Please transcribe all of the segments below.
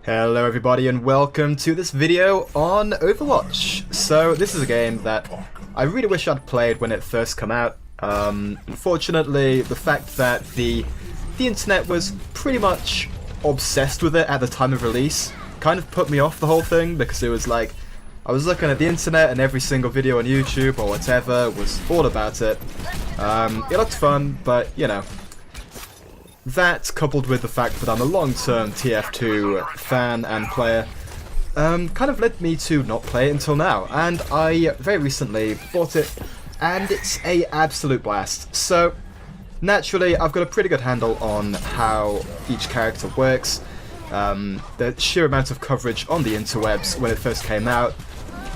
Hello everybody and welcome to this video on Overwatch. So this is a game that I really wish I'd played when it first came out. Unfortunately, the fact that the internet was pretty much obsessed with it at the time of release kind of put me off the whole thing, because it was like I was looking at the internet and every single video on YouTube or whatever was all about it. It looked fun, but you know, that, coupled with the fact that I'm a long-term TF2 fan and player, kind of led me to not play it until now. And I very recently bought it, and it's a absolute blast. So, naturally, I've got a pretty good handle on how each character works. The sheer amount of coverage on the interwebs when it first came out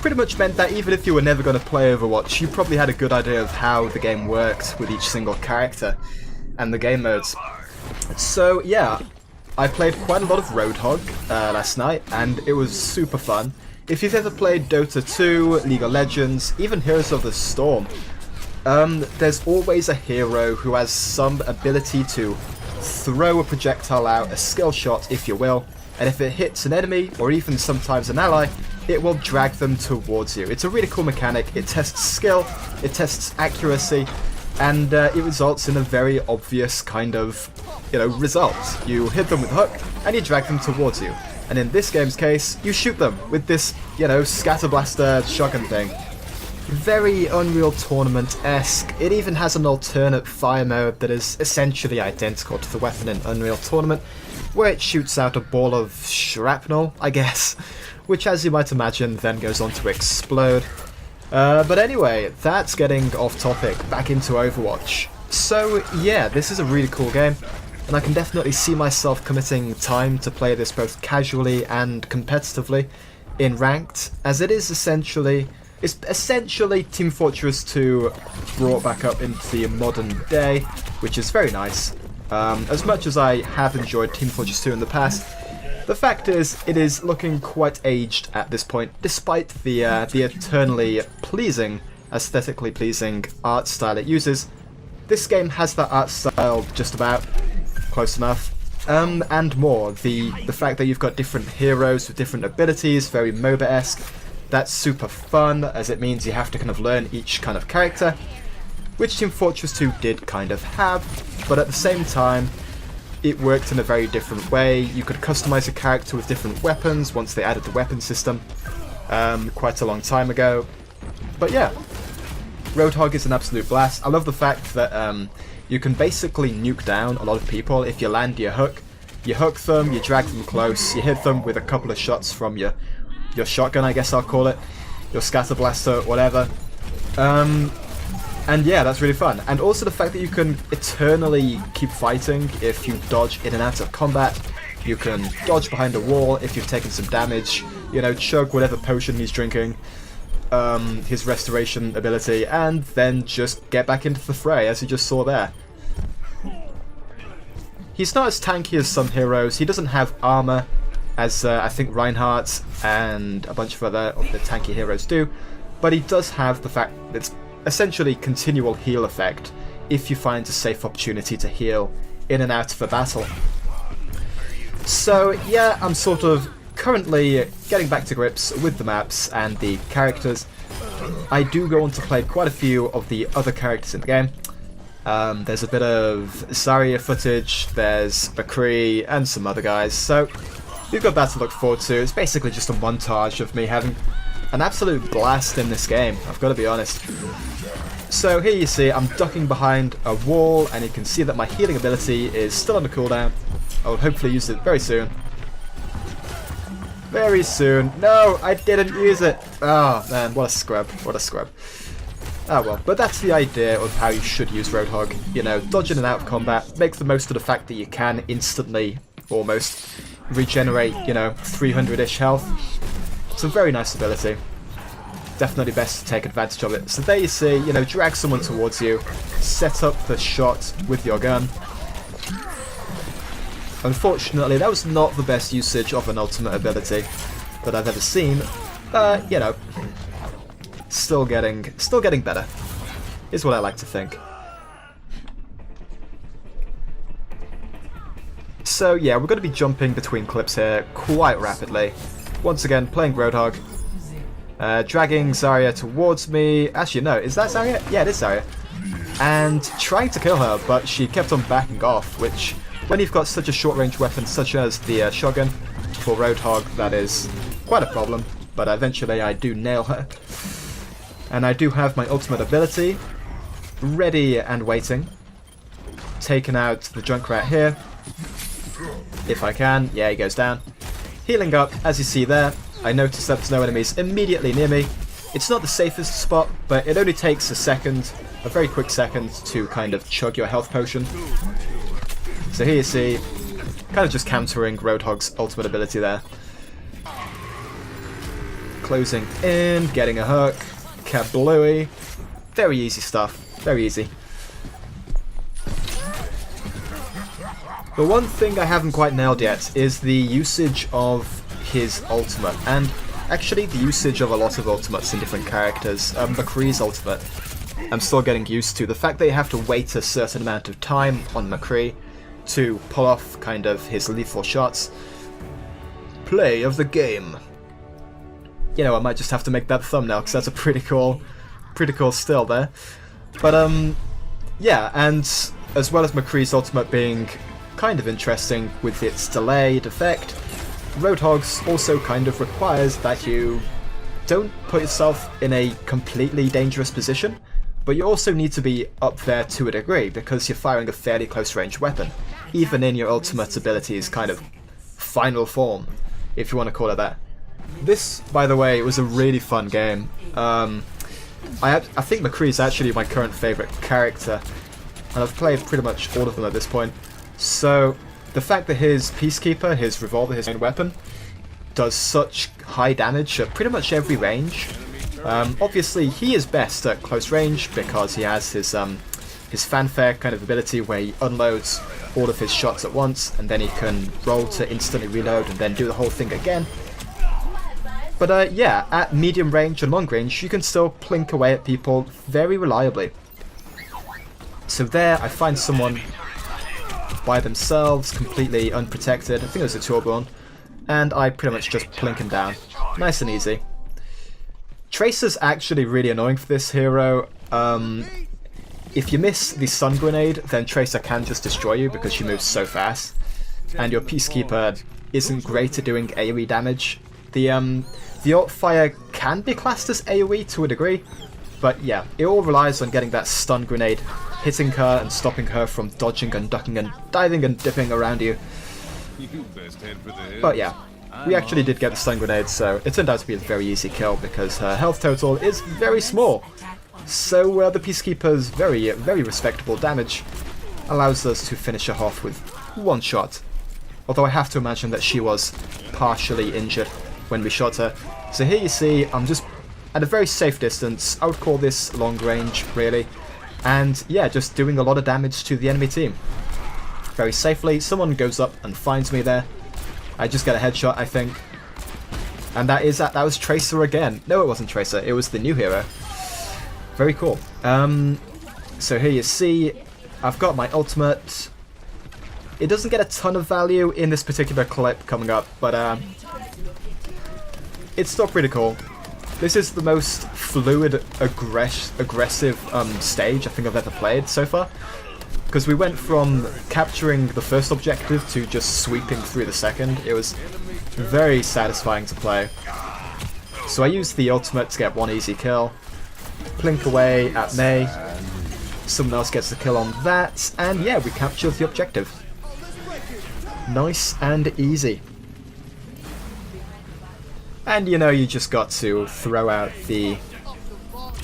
pretty much meant that even if you were never going to play Overwatch, you probably had a good idea of how the game worked with each single character and the game modes. So yeah, I played quite a lot of Roadhog last night, and it was super fun. If you've ever played Dota 2, League of Legends, even Heroes of the Storm, there's always a hero who has some ability to throw a projectile out, a skill shot if you will, and if it hits an enemy, or even sometimes an ally, it will drag them towards you. It's a really cool mechanic. It tests skill, it tests accuracy, and it results in a very obvious kind of, result. You hit them with a hook, and you drag them towards you. And in this game's case, you shoot them with this, scatter blaster shotgun thing. Very Unreal Tournament-esque. It even has an alternate fire mode that is essentially identical to the weapon in Unreal Tournament, where it shoots out a ball of shrapnel, I guess, which, as you might imagine, then goes on to explode. But anyway, that's getting off topic, back into Overwatch. So yeah, this is a really cool game, and I can definitely see myself committing time to play this both casually and competitively in ranked, as it is essentially Team Fortress 2 brought back up into the modern day, which is very nice. As much as I have enjoyed Team Fortress 2 in the past, the fact is, it is looking quite aged at this point, despite the eternally pleasing, aesthetically pleasing art style it uses. This game has that art style just about, close enough, and more. The fact that you've got different heroes with different abilities, very MOBA-esque, that's super fun, as it means you have to kind of learn each kind of character, which Team Fortress 2 did kind of have, but at the same time, it worked in a very different way. You could customize a character with different weapons once they added the weapon system quite a long time ago. But yeah, Roadhog is an absolute blast. I love the fact that you can basically nuke down a lot of people if you land your hook. You hook them, you drag them close, you hit them with a couple of shots from your shotgun, I guess I'll call it, your scatter blaster, whatever. And yeah, that's really fun. And also the fact that you can eternally keep fighting if you dodge in and out of combat. You can dodge behind a wall if you've taken some damage, chug whatever potion he's drinking, his restoration ability, and then just get back into the fray, as you just saw there. He's not as tanky as some heroes. He doesn't have armor, as I think Reinhardt and a bunch of other of the tanky heroes do, but he does have the fact that it's essentially continual heal effect if you find a safe opportunity to heal in and out of a battle. So yeah, I'm sort of currently getting back to grips with the maps and the characters. I do go on to play quite a few of the other characters in the game. There's a bit of Zarya footage, there's McCree, and some other guys, so we've got that to look forward to. It's basically just a montage of me having an absolute blast in this game, I've got to be honest. So here you see I'm ducking behind a wall, and you can see that my healing ability is still on the cooldown. I will hopefully use it very soon. Very soon. No, I didn't use it. Oh man, what a scrub, what a scrub. Ah well, but that's the idea of how you should use Roadhog. Dodge in and out of combat, make the most of the fact that you can instantly, almost, regenerate, 300-ish health. It's a very nice ability. Definitely best to take advantage of it. So there you see, drag someone towards you, set up the shot with your gun. Unfortunately, that was not the best usage of an ultimate ability that I've ever seen, but, still getting better, is what I like to think. So yeah, we're going to be jumping between clips here quite rapidly. Once again, playing Roadhog. Dragging Zarya towards me. Actually, no, is that Zarya? Yeah, it is Zarya. And trying to kill her, but she kept on backing off, which, when you've got such a short-range weapon such as the shotgun, for Roadhog, that is quite a problem. But eventually I do nail her. And I do have my ultimate ability ready and waiting. Taking out the Junkrat here. If I can. Yeah, he goes down. Healing up, as you see there. I notice that there's no enemies immediately near me. It's not the safest spot, but it only takes a second, a very quick second, to kind of chug your health potion. So here you see, kind of just countering Roadhog's ultimate ability there. Closing in, getting a hook, kablooey. Very easy stuff, very easy. The one thing I haven't quite nailed yet is the usage of his ultimate, and actually the usage of a lot of ultimates in different characters. McCree's ultimate, I'm still getting used to. The fact that you have to wait a certain amount of time on McCree to pull off kind of his lethal shots. Play of the game. You know, I might just have to make that thumbnail because that's a pretty cool still there. But yeah, and as well as McCree's ultimate being kind of interesting with its delayed effect, Roadhog's also kind of requires that you don't put yourself in a completely dangerous position, but you also need to be up there to a degree because you're firing a fairly close range weapon, even in your ultimate ability's kind of final form, if you want to call it that. This, by the way, was a really fun game. I think McCree's actually my current favourite character, and I've played pretty much all of them at this point. So the fact that his Peacekeeper, his revolver, his main weapon, does such high damage at pretty much every range. Obviously, he is best at close range because he has his fanfare kind of ability where he unloads all of his shots at once, and then he can roll to instantly reload and then do the whole thing again. But yeah, at medium range and long range, you can still plink away at people very reliably. So there, I find someone by themselves, completely unprotected. I think it was a Torbjorn, and I pretty much just plink him down. Nice and easy. Tracer's actually really annoying for this hero. If you miss the stun grenade, then Tracer can just destroy you because she moves so fast, and your Peacekeeper isn't great at doing AoE damage. The ult fire can be classed as AoE to a degree, but yeah, it all relies on getting that stun grenade, hitting her and stopping her from dodging and ducking and diving and dipping around you. But yeah, we actually did get the stun grenade, so it turned out to be a very easy kill because her health total is very small. So the Peacekeeper's very respectable damage allows us to finish her off with one shot. Although I have to imagine that she was partially injured when we shot her. So here you see, I'm just at a very safe distance. I would call this long range, really. And yeah, just doing a lot of damage to the enemy team. Very safely, someone goes up and finds me there. I just get a headshot, I think. And that was Tracer again. No, it wasn't Tracer, it was the new hero. Very cool. So here you see, I've got my ultimate. It doesn't get a ton of value in this particular clip coming up, but it's still pretty cool. This is the most fluid, aggressive stage I think I've ever played so far. Because we went from capturing the first objective to just sweeping through the second. It was very satisfying to play. So I used the ultimate to get one easy kill. Plink away at May. Someone else gets the kill on that. And yeah, we captured the objective. Nice and easy. And you know, you just got to throw out the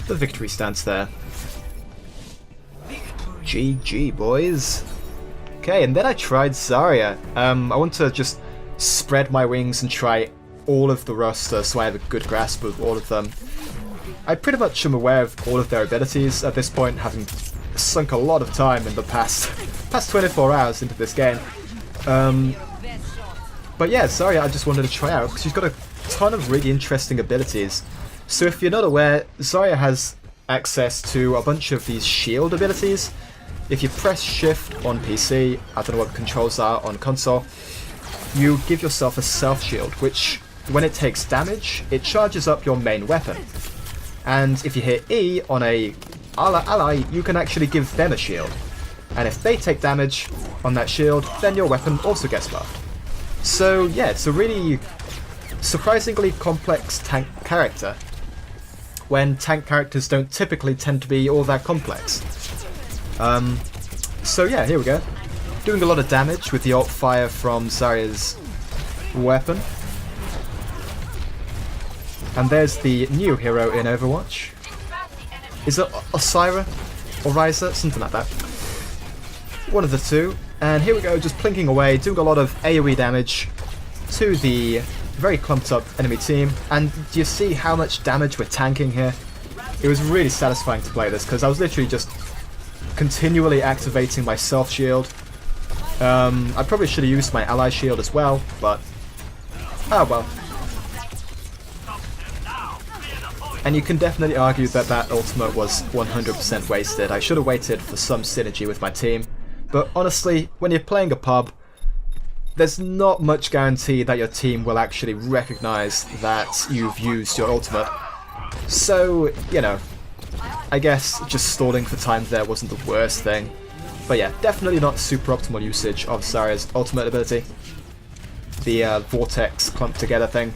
victory stance there. GG, boys. Okay, and then I tried Zarya. I want to just spread my wings and try all of the roster so I have a good grasp of all of them. I pretty much am aware of all of their abilities at this point, having sunk a lot of time in the past 24 hours into this game. But yeah, Zarya I just wanted to try out because she's got a ton of really interesting abilities. So if you're not aware, Zarya has access to a bunch of these shield abilities, if you press shift on PC, I don't know what the controls are on console, you give yourself a self shield, which when it takes damage, it charges up your main weapon. And if you hit E on a ally, you can actually give them a shield. And if they take damage on that shield, then your weapon also gets buffed. So yeah, it's a really surprisingly complex tank character, when tank characters don't typically tend to be all that complex. So yeah, here we go. Doing a lot of damage with the alt fire from Zarya's weapon. And there's the new hero in Overwatch. Is it Osira? Or Ryza? Something like that. One of the two. And here we go, just plinking away, doing a lot of AoE damage to the very clumped up enemy team. And do you see how much damage we're tanking here? It was really satisfying to play this, because I was literally just continually activating my self shield. I probably should have used my ally shield as well, but ah well. And you can definitely argue that that ultimate was 100% wasted. I should have waited for some synergy with my team. But honestly, when you're playing a pub, there's not much guarantee that your team will actually recognize that you've used your ultimate. So, you know, I guess just stalling for time there wasn't the worst thing. But yeah, definitely not super optimal usage of Zarya's ultimate ability. The vortex clumped together thing.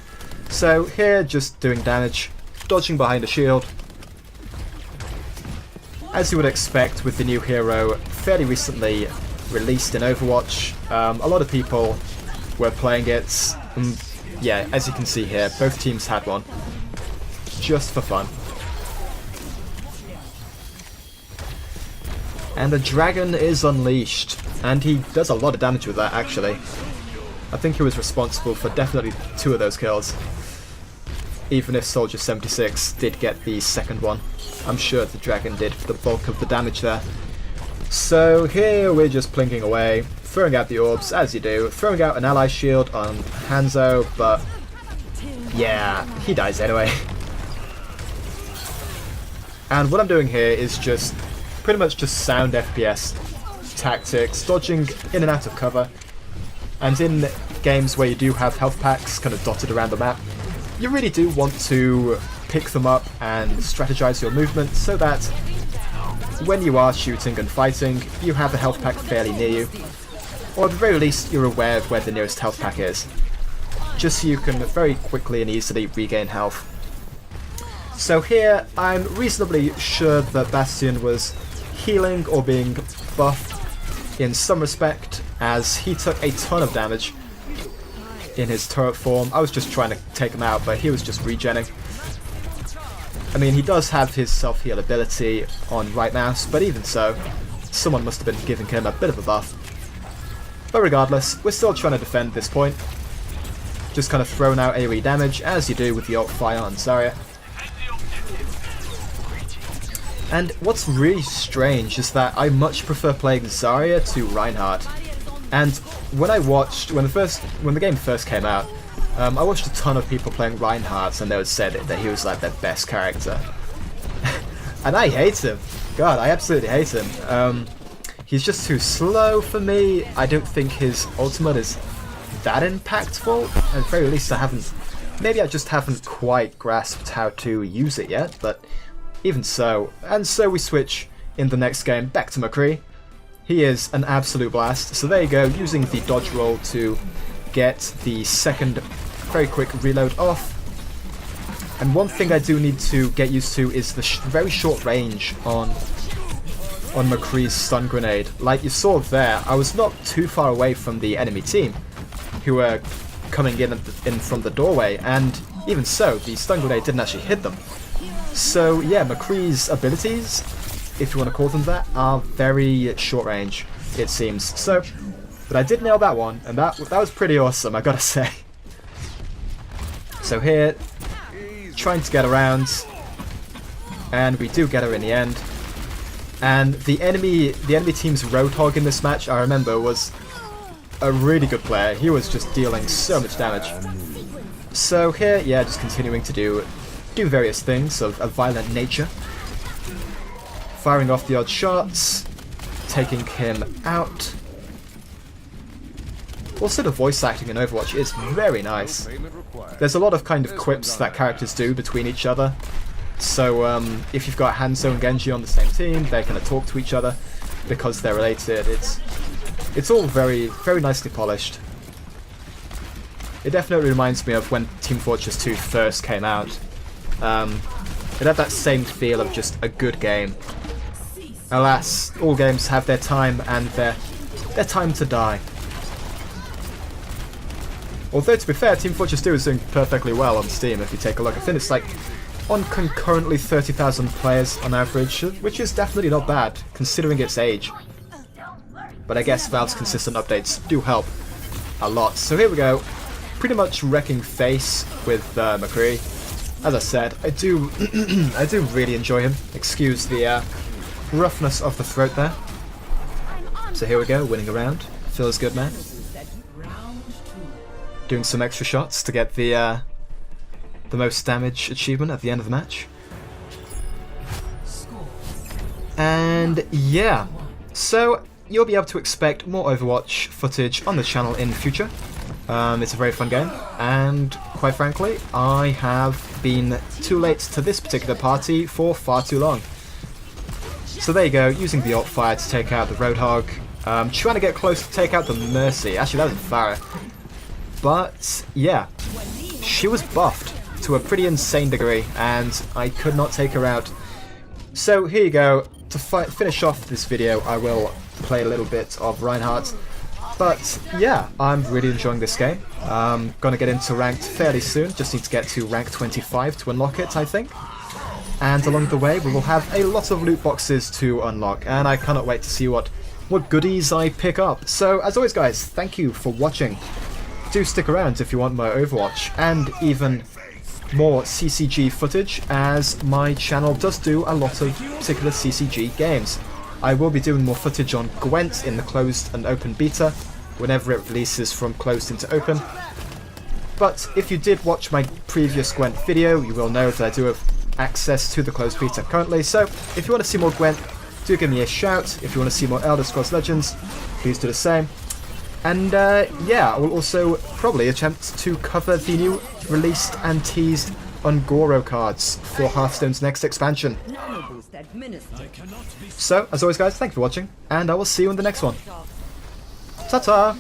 So here, just doing damage, dodging behind a shield. As you would expect with the new hero, fairly recently released in Overwatch, a lot of people were playing it. Yeah, as you can see here, both teams had one. Just for fun. And the dragon is unleashed, and he does a lot of damage with that actually. I think he was responsible for definitely 2 of those kills. Even if Soldier 76 did get the second one, I'm sure the dragon did the bulk of the damage there. So here we're just plinking away, throwing out the orbs as you do, throwing out an ally shield on Hanzo, but yeah, he dies anyway. And what I'm doing here is just pretty much just sound FPS tactics, dodging in and out of cover. And in games where you do have health packs kind of dotted around the map, you really do want to pick them up and strategize your movement so that when you are shooting and fighting, you have a health pack fairly near you. Or at the very least, you're aware of where the nearest health pack is. Just so you can very quickly and easily regain health. So here, I'm reasonably sure that Bastion was healing or being buffed in some respect, as he took a ton of damage in his turret form. I was just trying to take him out, but he was just regenning. I mean, he does have his self-heal ability on right mouse, but even so, someone must have been giving him a bit of a buff. But regardless, we're still trying to defend this point. Just kind of throwing out AoE damage, as you do with the alt fire on Zarya. And what's really strange is that I much prefer playing Zarya to Reinhardt. And when the game first came out, I watched a ton of people playing Reinhardt, and they would say that he was like their best character. And I hate him. God, I absolutely hate him. He's just too slow for me. I don't think his ultimate is that impactful. At the very least, maybe I just haven't quite grasped how to use it yet, but even so. And so we switch in the next game back to McCree. He is an absolute blast. So there you go, using the dodge roll to get the second very quick reload off. And one thing I do need to get used to is the very short range on McCree's stun grenade. Like you saw there, I was not too far away from the enemy team, who were coming in from the doorway, and even so, the stun grenade didn't actually hit them. So yeah, McCree's abilities, if you want to call them that, are very short range, it seems. So, but I did nail that one, and that was pretty awesome, I gotta say. So here, trying to get around, and we do get her in the end. And the enemy team's Roadhog in this match, I remember, was a really good player. He was just dealing so much damage. So here, yeah, just continuing to do various things of a violent nature. Firing off the odd shots, taking him out. Also, the voice acting in Overwatch is very nice. There's a lot of kind of quips that characters do between each other. So if you've got Hanzo and Genji on the same team, they kind of talk to each other because they're related. It's all very, very nicely polished. It definitely reminds me of when Team Fortress 2 first came out. It had that same feel of just a good game. Alas, all games have their time and their time to die. Although, to be fair, Team Fortress 2 is doing perfectly well on Steam if you take a look. I think it's like on concurrently 30,000 players on average, which is definitely not bad, considering its age. But I guess Valve's consistent updates do help a lot. So here we go, pretty much wrecking face with McCree. As I said, I do I do really enjoy him. Excuse the roughness of the throat there. So here we go, winning a round. Feels good, man. Doing some extra shots to get the most damage achievement at the end of the match. And yeah, so you'll be able to expect more Overwatch footage on the channel in the future. It's a very fun game, and quite frankly, I have been too late to this particular party for far too long. So there you go, using the alt fire to take out the Roadhog, trying to get close to take out the Mercy. Actually, that was Farah. But yeah, she was buffed to a pretty insane degree, and I could not take her out. So here you go. To finish off this video, I will play a little bit of Reinhardt. But yeah, I'm really enjoying this game. I'm gonna get into ranked fairly soon. Just need to get to rank 25 to unlock it, I think. And along the way, we will have a lot of loot boxes to unlock, and I cannot wait to see what goodies I pick up. So as always, guys, thank you for watching. Do stick around if you want more Overwatch and even more CCG footage, as my channel does do a lot of particular CCG games. I will be doing more footage on Gwent in the closed and open beta whenever it releases from closed into open. But if you did watch my previous Gwent video, you will know that I do have access to the closed beta currently. So if you want to see more Gwent, do give me a shout. If you want to see more Elder Scrolls Legends, please do the same. And yeah, I will also probably attempt to cover the new released and teased Ungoro cards for Hearthstone's next expansion. So, as always guys, thank you for watching, and I will see you in the next one. Ta-ta!